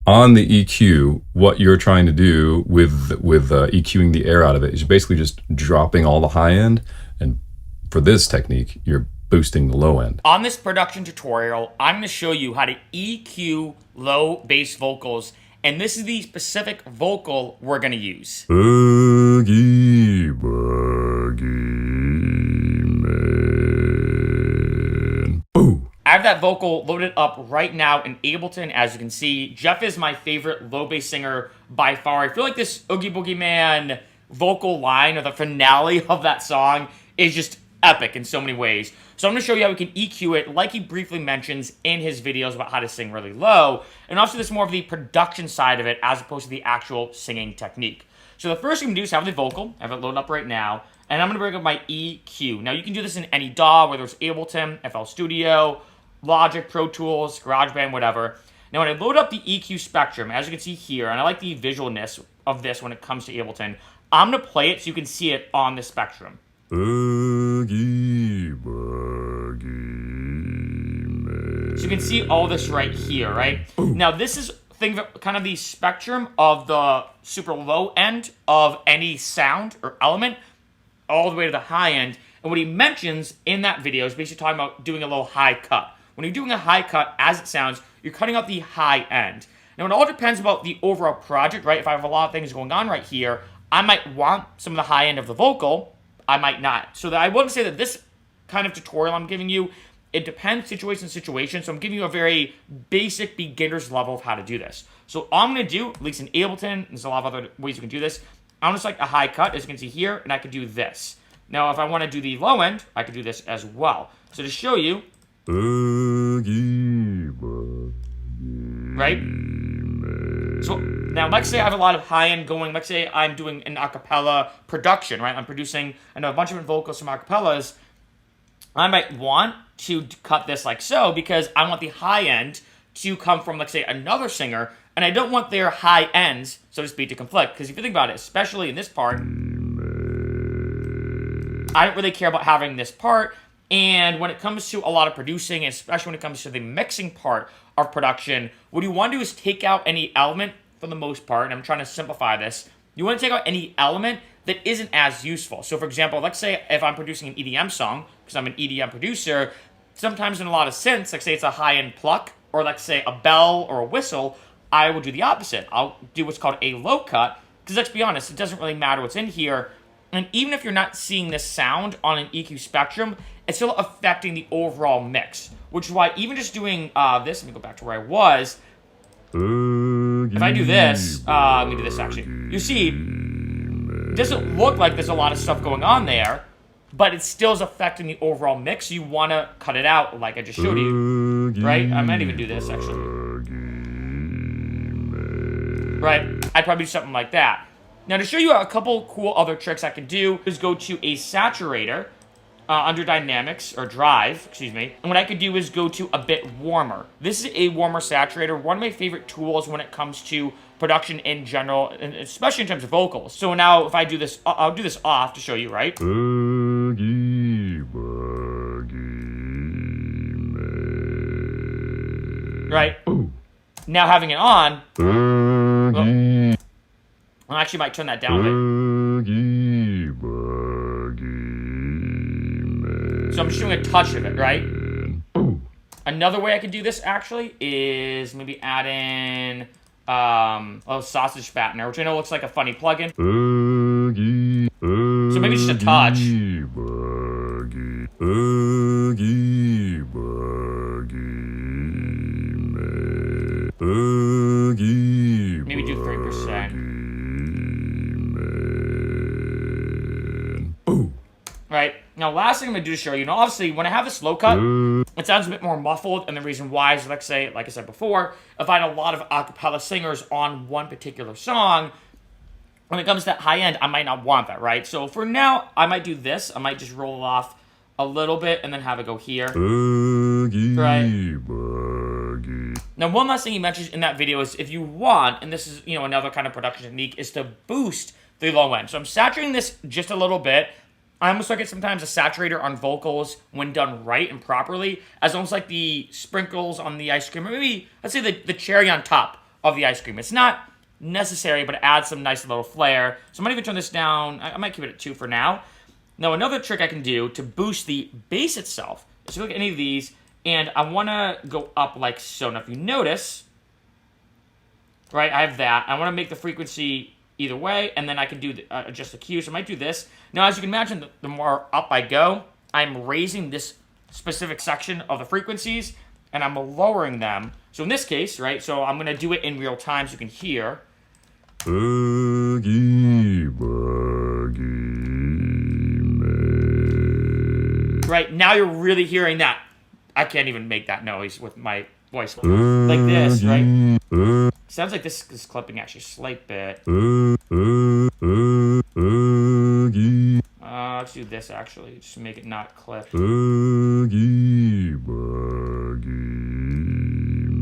on the EQ, what you're trying to do with EQing the air out of it is basically just dropping all the high end, and for this technique, you're boosting the low end. On this production tutorial, I'm going to show you how to EQ low bass vocals, and this is the specific vocal we're going to use. Boogie, boogie, man. Boo. I have that vocal loaded up right now in Ableton. As you can see, Geoff is my favorite low bass singer by far. I feel like this Oogie Boogie Man vocal line, or the finale of that song, is just epic in so many ways. So I'm going to show you how we can EQ it, like he briefly mentions in his videos about how to sing really low. And also, this is more of the production side of it as opposed to the actual singing technique. So the first thing I'm going to do is have the vocal. I have it loaded up right now. And I'm going to bring up my EQ. Now, you can do this in any DAW, whether it's Ableton, FL Studio, Logic, Pro Tools, GarageBand, whatever. Now, when I load up the EQ spectrum, as you can see here, and I like the visualness of this when it comes to Ableton, I'm going to play it so you can see it on the spectrum. Boogie, boogie, man. So you can see all this right here, right? Ooh. Now, this is kind of the spectrum of the super low end of any sound or element all the way to the high end. And what he mentions in that video is basically talking about doing a low high cut. When you're doing a high cut, as it sounds, you're cutting out the high end. Now, it all depends about the overall project, right? If I have a lot of things going on right here, I might want some of the high end of the vocal. I might not. So I wouldn't say that this kind of tutorial I'm giving you, it depends situation to situation. So I'm giving you a very basic beginner's level of how to do this. So all I'm going to do, at least in Ableton, there's a lot of other ways you can do this. I'm just like a high cut, as you can see here, and I could do this. Now, if I want to do the low end, I could do this as well. So to show you, Boogie, boogie, right? So now, let's say I have a lot of high end going. Let's say I'm doing an acapella production, right? I'm producing, I know, a bunch of different vocals from acapellas. I might want to cut this like so because I want the high end to come from, let's say, another singer, and I don't want their high ends, so to speak, to conflict. Because if you think about it, especially in this part, I don't really care about having this part. And when it comes to a lot of producing, especially when it comes to the mixing part of production, what you want to do is take out any element, for the most part, and I'm trying to simplify this. You want to take out any element that isn't as useful. So, for example, let's say if I'm producing an EDM song, because I'm an EDM producer, sometimes in a lot of synths, like say it's a high-end pluck, or let's say a bell or a whistle, I will do the opposite. I'll do what's called a low cut, because let's be honest, it doesn't really matter what's in here. And even if you're not seeing this sound on an EQ spectrum, it's still affecting the overall mix. Which is why even just doing this, let me go back to where I was. If I do this, let me do this actually. You see, it doesn't look like there's a lot of stuff going on there, but it still is affecting the overall mix. You want to cut it out like I just showed you, right? I might even do this actually. Right? I'd probably do something like that. Now, to show you a couple cool other tricks I can do is go to a saturator under Dynamics, or Drive, excuse me. And what I could do is go to a bit warmer. This is a warmer saturator, one of my favorite tools when it comes to production in general, and especially in terms of vocals. So now if I do this, I'll do this off to show you, right? boogie, boogie, man. Right? Ooh. Now having it on, Boogie, I actually might turn that down a boogie, boogie, man. bit. So I'm just doing a touch of it, right? Ooh. Another way I could do this actually is maybe add in a sausage fattener, which I know looks like a funny plugin. Boogie, boogie, So maybe just a touch. Boogie, boogie, boogie, man. Boogie, Maybe do 3%. man. Ooh. Right? Now, last thing I'm going to do to show you, now obviously, when I have this low cut, it sounds a bit more muffled, and the reason why is, like I said before, if I had a lot of acapella singers on one particular song, when it comes to that high end, I might not want that, right? So for now, I might do this. I might just roll it off a little bit and then have it go here. Boogie, Right. boogie. Now, one last thing he mentions in that video is if you want, and this is, another kind of production technique, is to boost the low end. So I'm saturating this just a little bit. I almost like it sometimes a saturator on vocals when done right and properly, as almost like the sprinkles on the ice cream, or maybe, let's say the cherry on top of the ice cream. It's not necessary, but it adds some nice little flair. So I'm going to even turn this down. I might keep it at 2 for now. Now, another trick I can do to boost the bass itself is to look at any of these, and I want to go up like so. Now, if you notice, right, I have that. I want to make the frequency either way, and then I can do adjust the Q. So I might do this. Now, as you can imagine, the more up I go, I'm raising this specific section of the frequencies, and I'm lowering them. So in this case, right, so I'm going to do it in real time so you can hear. Boogie, boogie, man. Right, now you're really hearing that. I can't even make that noise with my voice. Like this, right? Sounds like this is clipping actually a slight bit. Let's do this actually, just to make it not clip. Boogie, boogie,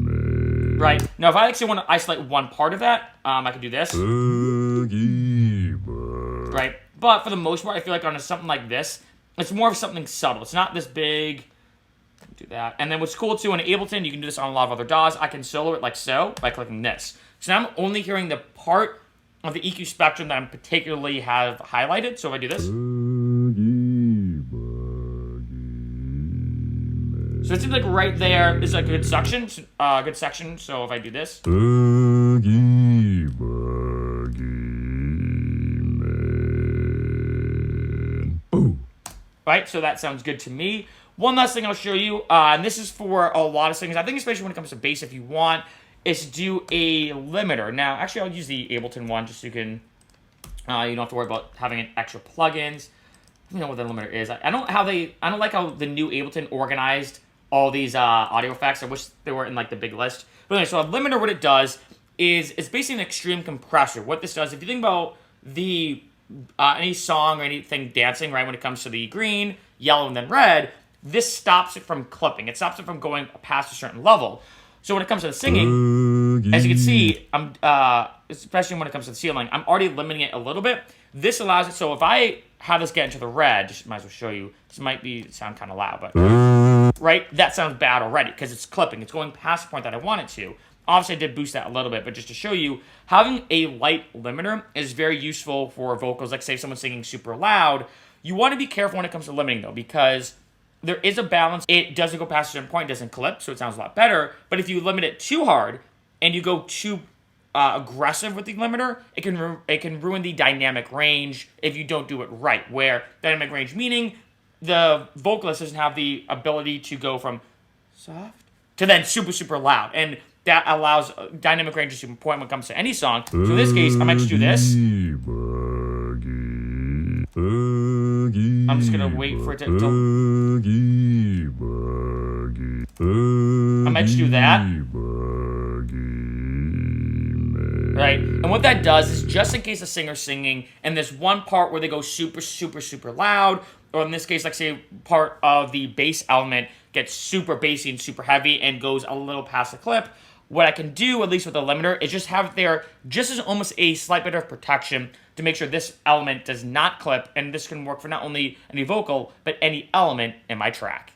man. Right, now if I actually want to isolate one part of that, I can do this. Boogie, boogie. Right, but for the most part, I feel like on something like this, it's more of something subtle. It's not this big. Do that. And then what's cool too in Ableton, you can do this on a lot of other DAWs. I can solo it like so by clicking this. So now I'm only hearing the part of the EQ spectrum that I particularly have highlighted. So if I do this. So it seems like right there is a good section. So if I do this. Boogie, boogie, man. Boom. Right, so that sounds good to me. One last thing I'll show you, and this is for a lot of things. I think especially when it comes to bass, if you want, is to do a limiter. Now, actually, I'll use the Ableton one just so you can, you don't have to worry about having an extra plugins. I don't know what the limiter is. I don't like how the new Ableton organized all these audio effects. I wish they were in like the big list. But anyway, so a limiter, what it does is it's basically an extreme compressor. What this does, if you think about the any song or anything dancing, right, when it comes to the green, yellow, and then red, this stops it from clipping. It stops it from going past a certain level. So when it comes to the singing, as you can see, I'm especially when it comes to the ceiling, I'm already limiting it a little bit. This allows it, so if I have this get into the red, just might as well show you. This might sound kind of loud, but right, that sounds bad already because it's clipping. It's going past the point that I want it to. Obviously, I did boost that a little bit, but just to show you, having a light limiter is very useful for vocals. Like, say someone's singing super loud. You want to be careful when it comes to limiting, though, because there is a balance. It doesn't go past a certain point, it doesn't clip, so it sounds a lot better. But if you limit it too hard and you go too aggressive with the limiter, it can ruin the dynamic range if you don't do it right. Where dynamic range meaning the vocalist doesn't have the ability to go from soft to then super, super loud. And that allows dynamic range is super important when it comes to any song. So in this case, I might just do this. I'm just going to wait for it to... I might just do that. Right? And what that does is just in case the singer's singing and there's one part where they go super, super, super loud, or in this case, like say part of the bass element gets super bassy and super heavy and goes a little past the clip, what I can do, at least with the limiter, is just have it there just as almost a slight bit of protection to make sure this element does not clip, and this can work for not only any vocal, but any element in my track.